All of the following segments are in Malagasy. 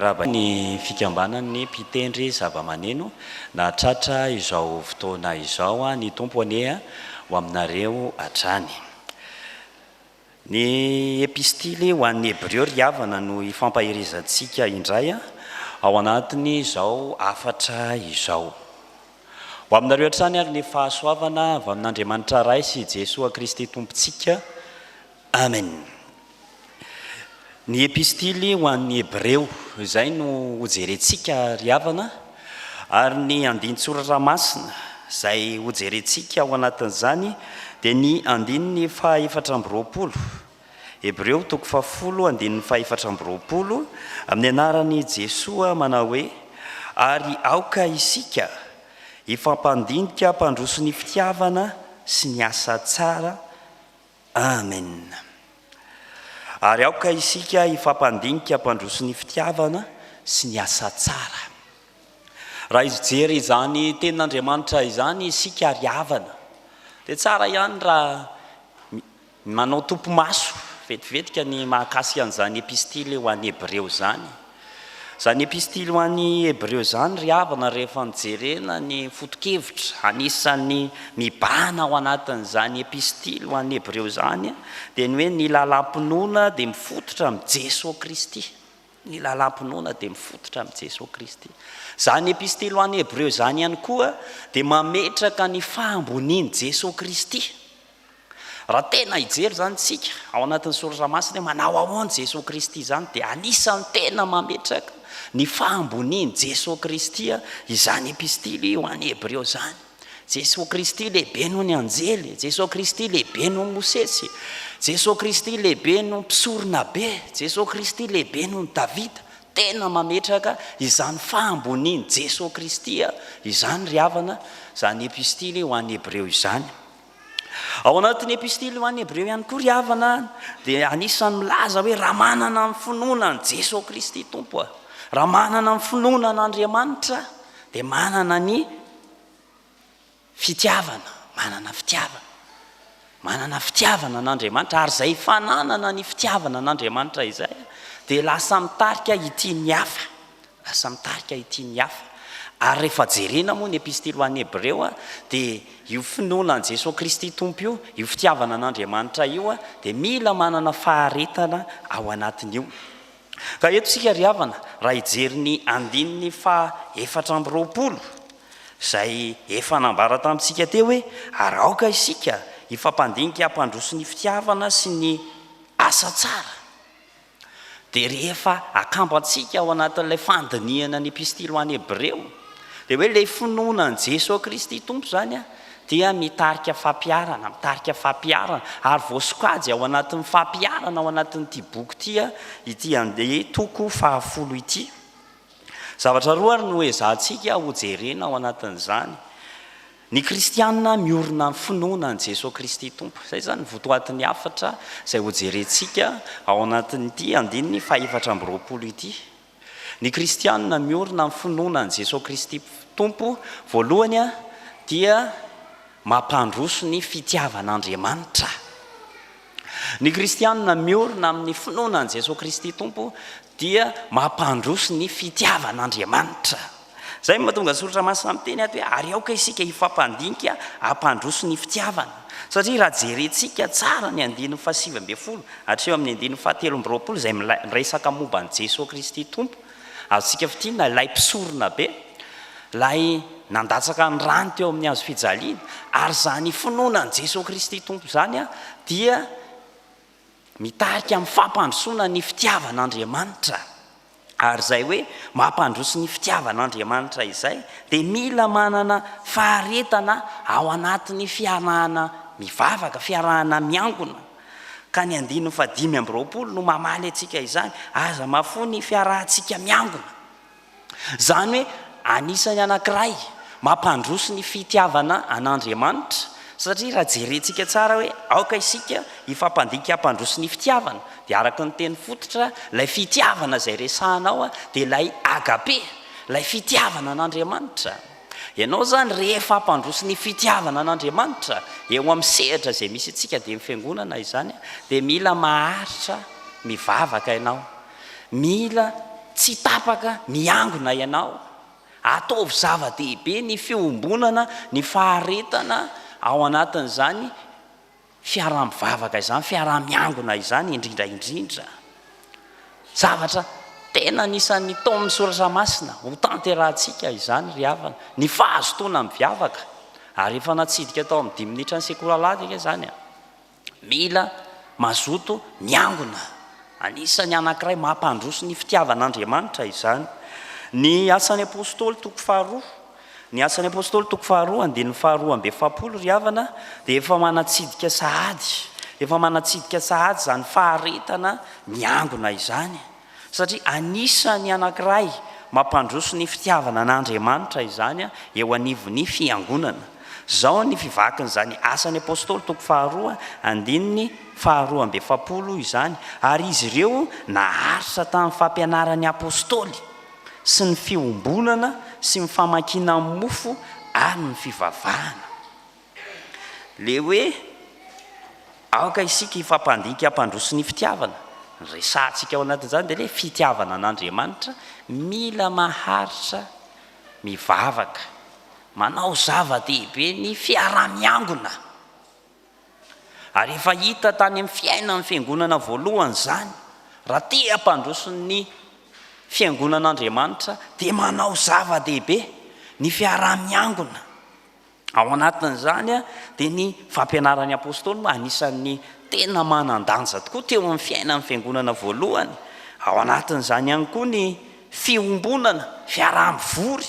raba ny fikambanan'ny mpitendry zava-maneno na tratra izao fotoana izao ny tompo ane ho aminareo hatrany. Ny epistily ho an'ny Hebreo riavana no ifampahirizantsika indray ao anatiny izao afatra izao. Ho aminareo hatrany ary ny fahasoavana avy amin'Andriamanitra Ray sy Jesosy Kristy tompontsika. Amen. Ny epistily ho an'ny Hebreo izay no hojerentsika riavana ary ny andinitsoratra masina izay hojerentsika ao anatin'izany dia ny andininy fahaefatra amby roapolo. Hebreo toko fahafolo andininy fahaefatra amby roapolo amin'ny anaran'i Jesosy manao hoe: ary aoka isika ifampandinika mpandroso ny fitiavana sy ny asa tsara. Amen. Ary aoka isika ifampandinika mpandroso ny fitiavana sy ny asa tsara. Raha ijery izany tenin'Andriamanitra izany isika riavana dia tsara ihany raha manao tompo-maso vetivetika ny mahakasika an'izany epistily ho an'ny Hebreo zany. Izany epistily ho an'ny Hebreo zany riavana rehefa nijerena ny foto-kevitra anisan'ny mibahana ao anatin'izany epistily ho an'ny Hebreo zany dia ny hoe ny lalam-pinoana dia mifototra amin'ny Jesosy Kristy. Ny lalam-pinoana dia mifototra amin'ny Jesosy Kristy. Izany epistily ho an'ny Hebreo zany ihany koa dia mametraka ny fahambonian'i Jesosy Kristy. Raha tena hijery zany tsika ao anatin'ny soratra masina manao ahoana Jesosy Kristy zany dia anisan'ny tena mametraka ny fahambonian'i Jesosy Kristy izany epistily ho an'ny Hebreo zany. Jesosy Kristy lehibe noho ny anjely, Jesosy Kristy lehibe noho ny Mosesy, Jesosy Kristy lehibe noho ny mpisorona be, Jesosy Kristy lehibe noho ny Davida. Tena mametraka izany fahambonian'i Jesosy Kristy izany riavana izany epistily ho an'ny Hebreo izany. Ao anatin'ny epistily ho an'ny Hebreo ihany koa riavana dia anisan'ny milaza hoe raha manana ny finoana ny Jesosy Kristy tompo, raha manana ny finoana n'Andriamanitra dia manana ny fitiavana, manana fitiavana n'Andriamanitra, ary izay fananana ny fitiavana n'Andriamanitra izay dia lasa mitarika ity ny hafa, Ary rehefa jerena moa ny epistily ho an'ny Hebreo dia io finoana ny Jesosy Kristy tompo io fitiavana n'Andriamanitra io dia mila manana faharetana ao anatin'io. Ka eto sika riavana raha hijery ny andininy fahaefatra amby roapolo izay efa nambara tamintsika teo hoe: ary aoka isika ifampandinika hampandroso ny fitiavana sy ny asa tsara. Dia rehefa akambantsika ao anatin'ilay fandinihana ny epistily ho an'ny Hebreo dia hoe ilay finoana ny Jesosy Kristy tompo zany dia mitarika fampiarana ary voasokajy ao anatin'ny fampiarana ao anatin'ity boky ity andeha toko fahafolo ity. Zavatra roa ary no ezahantsika hojerena ao anatin'izany: ny kristianina miorina ny finoana ny Jesosy Kristy tompo. Izay zany votoatin'ny afatra izay hojerentsika ao anatin'ity andininy fahaefatra amby roapolo ity. Ny kristianina miorina ny finoana ny Jesosy Kristy tompo voalohany dia mampandroso ny fitiavan'Andriamanitra. Ny kristianina miorina amin'ny finoana ny Jesosy Kristy tompo dia mampandroso ny fitiavan'Andriamanitra. Zay mahatonga soratra masina miteny ato hoe: ary aoka isika ifampandinika hampandroso ny fitiavana. Satria raha jerentsika tsara ny andininy fahasivy amby folo hatreo amin'ny andininy fahatelo amby roapolo izay miresaka momba ny Jesosy Kristy tompo, azontsika fitina ilay mpisorona be, ilay nandatsaka ny rano teo amin'ny hazo fijaliana, ary zany finoana ny Jesosy Kristy tompo zany dia mitarika amin'ny fampandrosoana ny fitiavan'Andriamanitra. Ary izay hoe mampandroso ny fitiavan'Andriamanitra izay dia mila manana faharetana ao anatin'ny fiarahana mivavaka, fiarahana miangona. Ka ny andininy fahadimy amby roapolo no mamaly antsika izany: aza mafony fiarahantsika miangona. Zany hoe anisany anankiray mampandroso ny fitiavana an'Andriamanitra. Satria raha jerentsika tsara hoe aoka isika ifampandinika hampandroso ny fitiavana, dia araka ny teny fototra ilay fitiavana izay resahanao dia ilay agape, ilay fitiavana an'Andriamanitra. Ianao zany rehefa hampandroso ny fitiavana an'Andriamanitra eo amin'ny sehatra izay misy antsika dia fiangonana izany dia mila maharitra mivavaka ianao, mila tsy tapaka miangona ianao. Ataovy zava-dehibe ny fiombonana, ny faharetana ao anatin'izany fiarah-mivavaka izany, fiarah-miangona izany indrindraindrindra. Zavatra tena anisan'ny tao amin'ny soratra masina ho tanterahantsika izany ry havana, ny fahazotoana miviavaka. Ary efa natsidika tao amin'ny 10 minitra ny sekola latika izany mila mazoto miangona. Anisany anankiray mampandroso ny fitiavan'Andriamanitra izany. Ny asan'ny apôstôly toko faharoa, ny asan'ny apôstôly toko faharoa andininy faharoa amby efapolo ry havana, dia efa manatsidika sahady, efa manatsidika sahady zany faharetana miangona izany, satria anisany anankiray mampandroso ny fitiavana an'Andriamanitra izany eo anivon'ny fiangonana. Zao ny fivakin'izany asan'ny apôstôly toko faharoa andininy faharoa amby efapolo izany. Ary izy ireo naharitra tamin'ny fampianaran'ny apôstôly sy ny fiombonana sy ny famakiana mofo ary ny fivavahana. Le hoe aoka isika hifampandika hampandroso ny fitiavana, resantsika ao anatin'izany dia le fitiavana an'Andriamanitra mila maharitra mivavaka, manao zava-dehibe ny fiarah-miangona. Ary efa hita tany amin'ny fiainan'ny fiangonana voalohany izany, raha te hampandroso ny fiangonan'Andriamanitra dia manao zava-dehibe ny fiarah-miangona. Ao anatin'izany dia ny fampianaran'ny apôstôly anisan'ny tena manan-danja tokoa teo amin'ny fiainan'ny fiangonana voalohany. Ao anatin'izany ihany koa ny fiombonana, fiarah-mivory.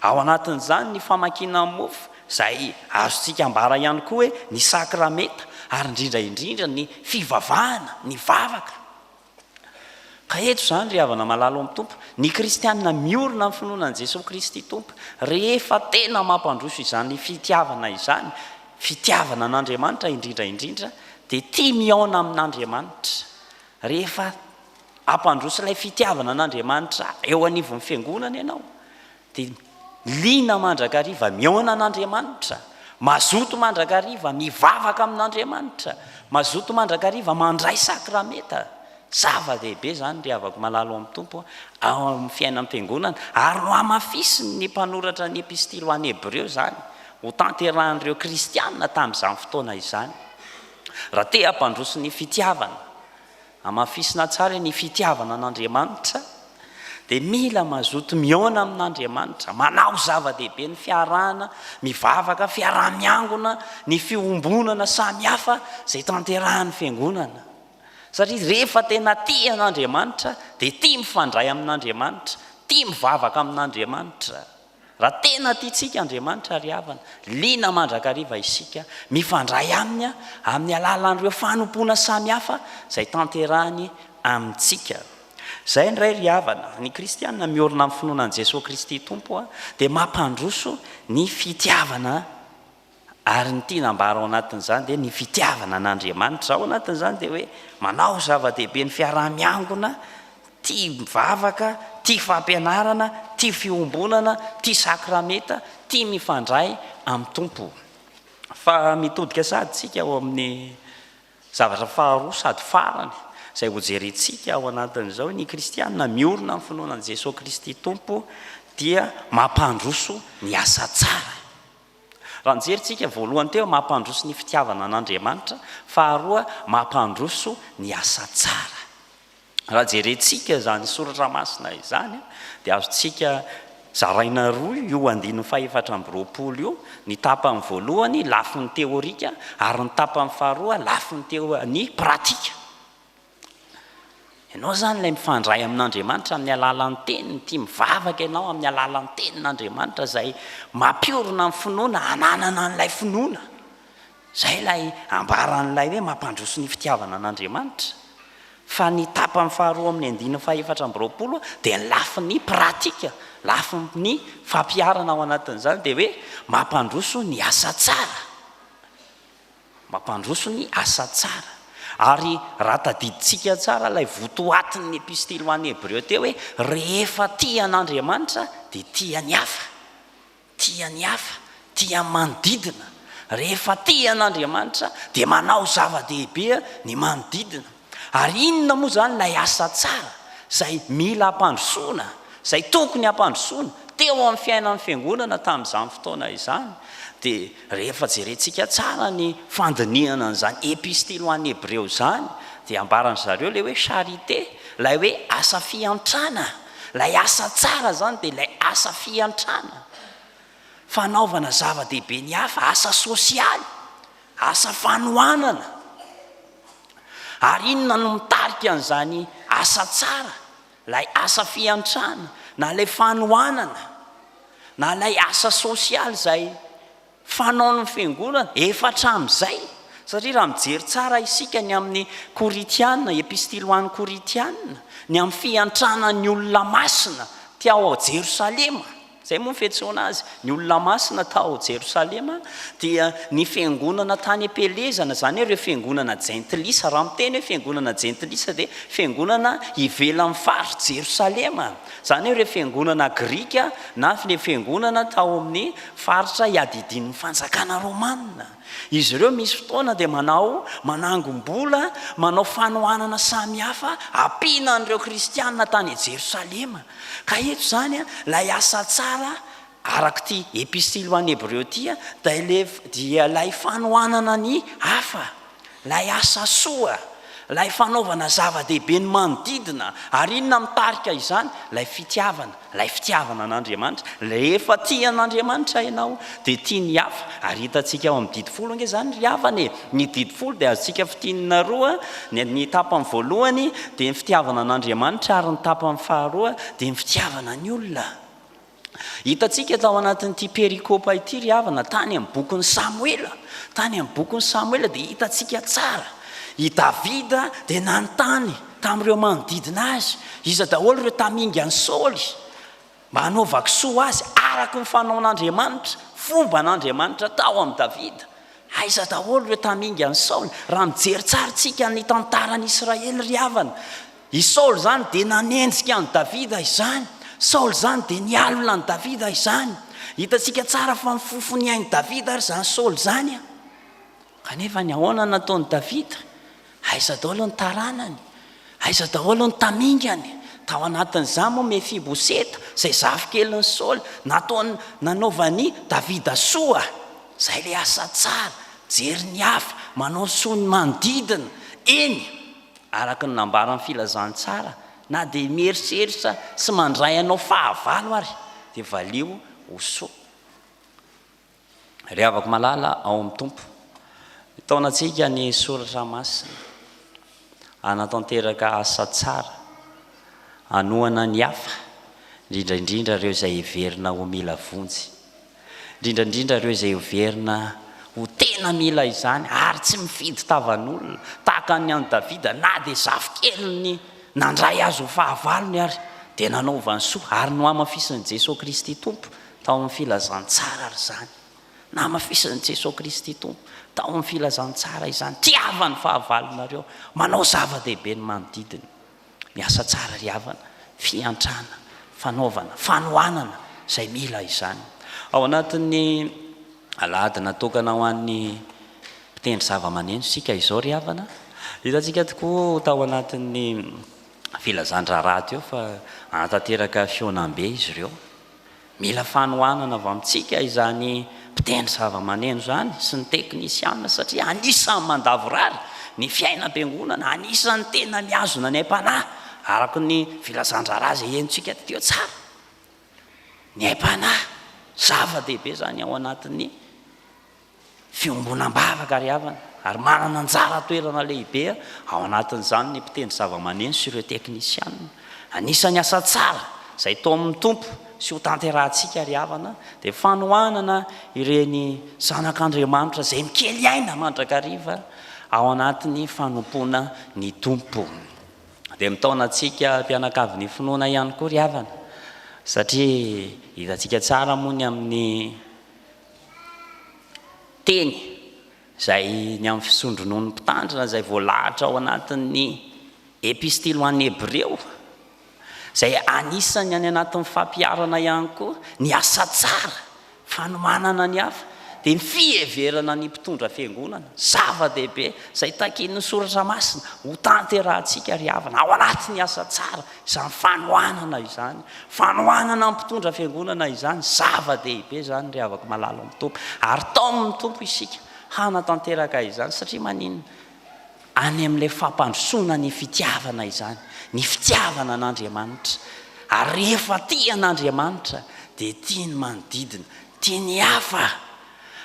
Ao anatin'izany ny famakiana mofo, izay azontsika ambara ihany koa hoe ny sakramenta, ary indrindraindrindra ny fivavahana, ny vavaka. Ka eto izany ry havana malalo amin'ny tompo, ny kristianina miorina amin'ny finoana an'i Jesosy Kristy tompo, rehefa tena mampandroso izany fitiavana izany, fitiavana an'Andriamanitra indrindraindrindra, dia tia miaona amin'Andriamanitra. Rehefa hampandroso ilay fitiavana an'Andriamanitra eo anivon'ny fiangonana ianao, dia liana mandrakariva miaona an'Andriamanitra, mazoto mandrakariva mivavaka amin'Andriamanitra, mazoto mandrakariva mandray sakramenta. Zava-dehibe zany ry havako malalo amin'ny tompo ao amin'ny fiainan'ny fiangonana. Ary no hamafisiny ny mpanoratra ny epistily ho an'ny Hebreo zany, ho tanterahan'ireo kristianina tamin'izany fotoana izany. Raha te hampandroso ny fitiavana, hamafisina tsara ny fitiavana an'Andriamanitra, dia mila mazoto miaona amin'Andriamanitra, manao zava-dehibe ny fiarahana, mivavaka, fiarah-miangona, ny fiombonana samihafa izay tanterahan'ny fiangonana. Satria rehefa tena tia an'Andriamanitra dia tia mifandray amin'Andriamanitra, tia mivavaka amin'Andriamanitra. Raha tena tiantsika Andriamanitra ry havana, liana mandrakariva isika mifandray aminy amin'ny alalan'ireo fanompoana samihafa izay tanterahany amintsika. Izay ndray ry havana, ny kristianina miorina amin'ny finoana an'i Jesosy Kristy tompo dia mampandroso ny fitiavana. Ary ny tia nambara ao anatin'izany dia ny fitiavana an'Andriamanitra. Ao anatin'izany dia hoe manao zava-dehibe ny fiarah-miangona, tia mivavaka, tia fampianarana, tia fiombonana, tia sakramenta, tia mifandray amin'ny tompo. Fa mitodika sady tsika ao amin'ny zavatra faharoa sady farany izay ho jerentsika ao anatin'izao, ny kristianina miorina amin'ny finoana an'i Jesosy Kristy tompo dia mampandroso ny asa tsara. Raha nijerytsika voalohany teo mampandroso ny fitiavana an'Andriamanitra, faharoa mampandroso ny asa tsara. Raha jerentsika zany soratra masina izany dia azontsika zaraina roa io andininy fahaefatra amby roapolo io, ny tapany voalohany lafin'ny teorika ary ny tapany faharoa lafin'ny teoany pratika. Ianao zany ilay mifandray amin'Andriamanitra amin'ny alalan'ny teniny, tia mivavaka ianao amin'ny alalan'ny tenin'Andriamanitra izay mampiorina amin'ny finoana, hananana an'ilay finoana. Izay ilay ambaran'ilay hoe mampandroso ny fitiavana an'Andriamanitra. Fa ny tapany faharoa amin'ny andininy fahaefatra amby roapolo dia ny lafin'ny pratika, lafin'ny fampiarana ao anatin'izany dia hoe mampandroso ny asa tsara. Mampandroso ny asa tsara. Ary raha tadiditsika tsara ilay votoatin'ny epistily ho an'ny Hebreo teo hoe rehefa tia an'Andriamanitra dia tia ny hafa, tia ny hafa, tia manodidina. Rehefa tia an'Andriamanitra dia manao zava-dehibe ny manodidina. Ary inona moa zany ilay asa tsara? zay mila hampandrosoana, zay tokony hampandrosoana teo amin'ny fiainan'ny fiangonana tamin'izany fotoana izany. Dia rehefa jerentsika tsara ny fandinihana n'izany epistily ho an'ny Hebreo zany, dia ambaran zareo le hoe charité, lay hoe asa fiantrana, lay asa tsara zany dia lay asa fiantrana, fanaovana zava-dehibe ny hafa, asa sosialy, asa fanohanana. Ary inona no mitarika an'izany asa tsara, lay asa fiantrana, na lay fanohanana, na lay asa sosialy zay fanaon'ny fiangonana efatra amin'izay. Satria raha mijery tsara isika ny amin'ny Koritiana, epistily ho an'ny Koritiana, ny amin'ny fiantranan'ny olona masina tiao Jerosalema, zay moa fetsoana azy, ny olona masina tao Jerosalema, dia ny fiangonana tany Epelezana, zany hoe ireo fiangonana jentilisa, raha miteny hoe fiangonana jentilisa dia fiangonana ivelan'ny faritra Jerosalema, zany hoe ireo fiangonana Grika na le fiangonana tao amin'ny faritra iadidin'ny fanjakana Romanina. Izy ireo misy fotoana dia manangom-bola, manao fanohanana samihafa ampiana an'ireo kristianina tany Jerosalema. Ka eto zany lay asa tsara araka ty epistily ho an'ny Hebreo ty dia lay fanohanana ny hafa, lay asa soa, lay fanaovana zava-dehibe ny manodidina. Ary inona mitarika izany? Lay fitiavana an'Andriamanitra. Rehefa tia an'Andriamanitra ianao dia tia ny hafa. Ary hitantsika ao amin'ny didi folo ange zany ry havana. Ny didi folo dia azontsika fitinina roa, ny tapany voalohany dia ny fitiavana an'Andriamanitra, ary ny tapany faharoa dia ny fitiavana ny olona. Hitantsika tao anatin'ity perikopa ity ry havana, tany amin'ny bokin'ny Samuela dia hitantsika tsara i Davida dia nanontany tamin'ireo manodidina azy, iza daholo ireo tamingany Saoly, mba hanaova kisoa azy araka ny fanaon'Andriamanitra, fomba an'Andriamanitra tao amin'ny Davida. Aiza daholo ireo tamingany Saoly. Raha mijery tsara tsika ny tantaran'i Israely ry havana, i Saoly zany dia nanenjika an'i Davida izany, Saoly zany dia nialina an'i Davida izany. Hitantsika tsara fa ny fofony ain'i Davida ary zany Saoly zany. Kanefa ny ahoana nataon'i Davida? Aiza daholo ny taranany, aiza daholo ny tamingany. Tao anatin'izany moa Mefiboseta, izay zafikeliny Saoly, nanaovany Davida soa. Zay le asa tsara, jery ny hafa, manao soa ny manodidina. Eny, araka ny nambaran'ny filazany tsara, na dia mieritreritra sy mandray anao fahavalo ary, dia valio ho soa. Ry havako malala ao amin'ny Tompo, taonantsika ny soratra masina, anatanteraka asa tsara, anohana ny hafa, indrindraindrindra ireo izay heverina ho mila vonjy, indrindraindrindra ireo izay heverina ho tena mila izany ary tsy mifidy tavan'olona, tahaka ny an'i Davida, na dia zafikeliny nandray azy ho fahavalony ary dia nanaovany soa, ary no amafisin'i Jesosy Kristy Tompo tao amin'ny filazany tsara ary zany. Namafisin'i Jesosy Kristy Tompo tao amin'ny filazany tsara izany, tiavany fahavalonareo, manao zava-dehibe ny manodidina. Miasa tsara ry havana, fiantrana, fanaovana, fanohanana, izay mila izany. Ao anatin'ny alahady natokana ho an'ny mpitendry zava-maneno sika izao ry havana, hitantsika tokoa tao anatin'ny filazan-draharaha teo fa anatanteraka fionam-be izy ireo. Mila fanohanana avy amintsika izany mpitendry zava-maneno zany sy ny teknisiana, satria anisan'ny mandavorary ny fiainam-piangonana, anisan'ny tena miazona ny aim-panahy, araka ny filazan-draharaha izay henontsika teo tsara. Ny aim-panahy zava-dehibe zany ao anatin'ny fiombonam-bavaka ry havana, ary manana anjara toerana lehibe ao anatin'izany ny mpitendry zava-maneno sy ireo teknisiana. Anisan'ny asa tsara izay tao amin'ny Tompo sy ho tanterahantsika ry havana dia fanohanana ireny zanak'Andriamanitra izay mikely aina mandrakariva ao anatin'ny fanompoana ny Tompo. Dia mitaonantsika mpianakavy ny finoana ihany koa ry havana, satria hitantsika tsara moa ny amin'ny teny izay ny amin'ny fisondronon'ny mpitandrina izay voalahatra ao anatin'ny epistily ho an'ny Hebreo, izay anisany any anatin'ny fampiarana ihany koa ny asa tsara, fanomanana ny hafa, dia mifieverana ny mpitondra fiangonana zava-dehibe izay taken'ny soratra masina ho tanterahantsika ry havana ao anatin'ny asa tsara izany fanohanana izany, fanohanana mpitondra fiangonana izany zava-dehibe zany ry havako malalo amin'ny tompo ary tao amin'ny tompo isika hanatanteraka izany satria maninona any amin'ilay fampandrosoana ny fitiavana izany, ny fitiavana an'Andriamanitra ary rehefa tia an'Andriamanitra dia tia ny manodidina, tia ny hafa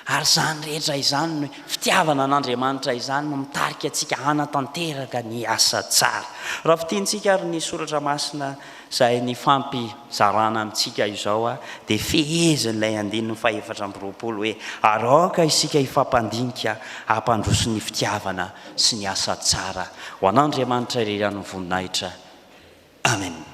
ary zany rehetra izany no fitiavana an'Andriamanitra izany no mitarika antsika hanatanteraka ny asa tsara. Raha fitiantsika ary ny soratra masina izay ny fampizarana amintsika izao dia fehezin'ilay andininy 420 hoe aroka isika ifampandinika hampandroso ny fitiavana sy ny asa tsara ho an'Andriamanitra ireran'ny voninahitra. Amen.